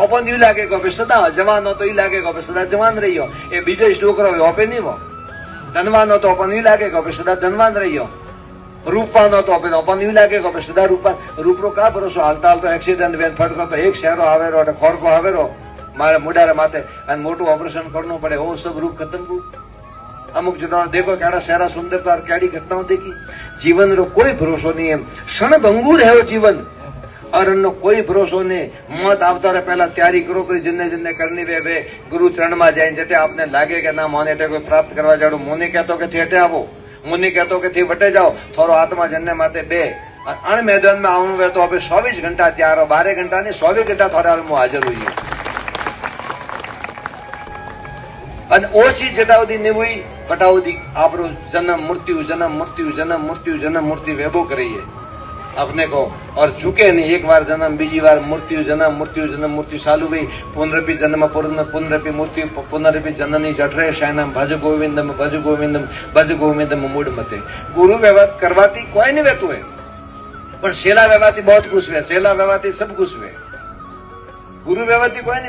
अपन you लागे को सदा जवान हो तो यू लागे को सदा जवान रही हो। ए बीजो श्लोक रो ओपे नहीं वो धनवान हो तो अपन यू लागे को सदा धनवान रही हो। रूपवान हो तो अपन यू लागे को सदा रूपवान। रूप रो का भरोसो हालता हालता एक्सीडेंट वेन फटको तो एक शहरो आवेरो अटे खोरको आवेरो मारे मुडारे माथे अने मोटू ऑपरेशन करनो पड़े वो सब रूप खत्म रूप। अमुक जनो देखो केड़ा शहरा सुंदरता केड़ी घटनाओं देखी। जीवन रो कोई भरोसो नहीं है, क्षण भंगुर है वो जीवन और उनको कोई भरोसो नहीं। मौत आवता रहे पहला तैयारी करो करी जिन्ने जिन्ने करनी वे गुरु चरण में जाए जते आपने लागे के ना मोने कोई प्राप्त करवा जाओ मुनि कहतो के थी हटे आवो मुनि कहतो के थी वटे जाओ थोड़ो आत्मा जन्ने माते बे अण मैदान में आवनु वे तो अबे 24 घंटा तैयार हो 12 घंटा नहीं 24 घंटा थोड़ा में हाजिर हुई अन ओ चीज जटा उदी नहीं हुई बटा उदी आपरो जन्म मृत्यु जन्म मृत्यु जन्म मृत्यु जन्म मृत्यु वेबो करिए अपने को और झुके नहीं। एक बार जन्म बीजी बार मृत्यु जन्म मृत्यु चालू हुई पुनरपि जन्म पुनरपि मृत्यु पुनरपि जननी जठरे शयनम भज गोविंदम भज गोविंदम भज गोविंदम मूड मते। गुरु व्यवहार करवाती कोई नहीं वेतु है पर सेला व्यवहार बहुत कुछ है। सेला व्यवहार सब कुछ है, गुरु व्यवहार कोई नहीं।